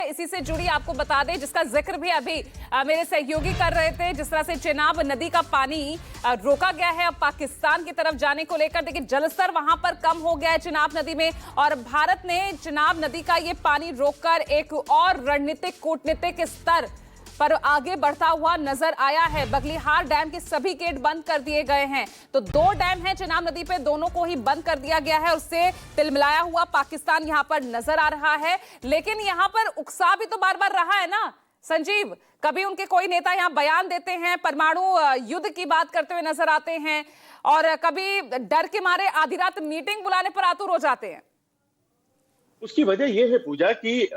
इसी से जुड़ी आपको बता दें, जिसका जिक्र भी अभी मेरे सहयोगी कर रहे थे। जिस तरह से चिनाब नदी का पानी रोका गया है अब पाकिस्तान की तरफ जाने को लेकर। देखिए जलस्तर वहां पर कम हो गया है चिनाब नदी में, और भारत ने चिनाब नदी का ये पानी रोककर एक और रणनीतिक कूटनीतिक स्तर पर आगे बढ़ता हुआ नजर आया है। बगलीहार डैम के सभी गेट बंद कर दिए गए हैं। तो 2 डैम हैं चिनाब नदी पे, दोनों को ही बंद कर दिया गया है। उससे तिलमिलाया हुआ पाकिस्तान यहां पर नजर आ रहा है। लेकिन यहां पर उकसा भी तो बार बार रहा है ना संजीव। कभी उनके कोई नेता यहां बयान देते हैं, परमाणु युद्ध की बात करते हुए नजर आते हैं, और कभी डर के मारे आधी रात मीटिंग बुलाने पर आतुर हो जाते हैं। उसकी वजह यह है पूजा कि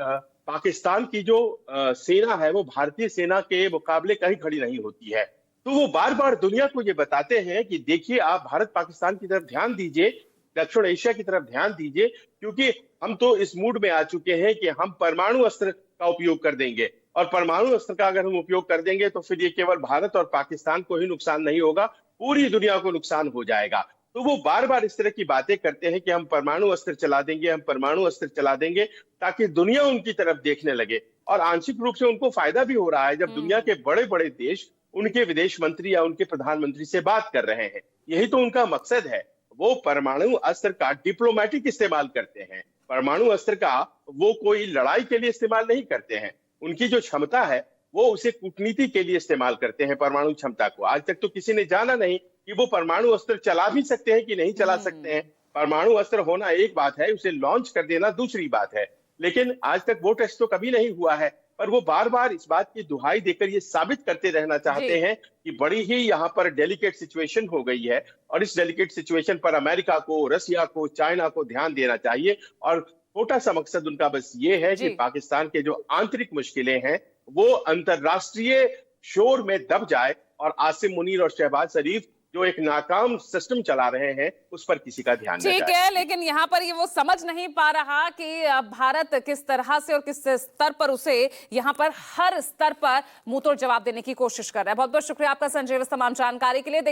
पाकिस्तान की जो सेना है वो भारतीय सेना के मुकाबले कहीं खड़ी नहीं होती है। तो वो बार बार दुनिया को ये बताते हैं कि देखिए आप भारत पाकिस्तान की तरफ ध्यान दीजिए, दक्षिण एशिया की तरफ ध्यान दीजिए, क्योंकि हम तो इस मूड में आ चुके हैं कि हम परमाणु अस्त्र का उपयोग कर देंगे, और परमाणु अस्त्र का अगर हम उपयोग कर देंगे तो फिर ये केवल भारत और पाकिस्तान को ही नुकसान नहीं होगा, पूरी दुनिया को नुकसान हो जाएगा। तो वो बार बार इस तरह की बातें करते हैं कि हम परमाणु अस्त्र चला देंगे, हम परमाणु अस्त्र चला देंगे, ताकि दुनिया उनकी तरफ देखने लगे। और आंशिक रूप से उनको फायदा भी हो रहा है जब दुनिया के बड़े बड़े देश उनके विदेश मंत्री या उनके प्रधानमंत्री से बात कर रहे हैं। यही तो उनका मकसद है। वो परमाणु अस्त्र का डिप्लोमेटिक इस्तेमाल करते हैं। परमाणु अस्त्र का वो कोई लड़ाई के लिए इस्तेमाल नहीं करते हैं। उनकी जो क्षमता है वो उसे कूटनीति के लिए इस्तेमाल करते हैं। परमाणु क्षमता को आज तक तो किसी ने जाना नहीं कि वो परमाणु अस्त्र चला भी सकते हैं कि नहीं चला सकते हैं। परमाणु अस्त्र होना एक बात है, उसे लॉन्च कर देना दूसरी बात है। लेकिन आज तक वो टेस्ट तो कभी नहीं हुआ है। पर वो बार बार इस बात की दुहाई देकर ये साबित करते रहना चाहते हैं कि बड़ी ही यहाँ पर डेलिकेट सिचुएशन हो गई है, और इस डेलिकेट सिचुएशन पर अमेरिका को, रसिया को, चाइना को ध्यान देना चाहिए। और छोटा सा मकसद उनका बस ये है कि पाकिस्तान के जो आंतरिक मुश्किलें हैं वो अंतरराष्ट्रीय शोर में दब जाए, और आसिम मुनीर और शहबाज शरीफ जो एक नाकाम सिस्टम चला रहे हैं उस पर किसी का ध्यान नहीं। ठीक है, लेकिन यहाँ पर ये वो समझ नहीं पा रहा कि भारत किस तरह से और किस स्तर पर उसे यहाँ पर हर स्तर पर मुंहतोड़ जवाब देने की कोशिश कर रहा है। बहुत बहुत शुक्रिया आपका संजय इस तमाम जानकारी के लिए।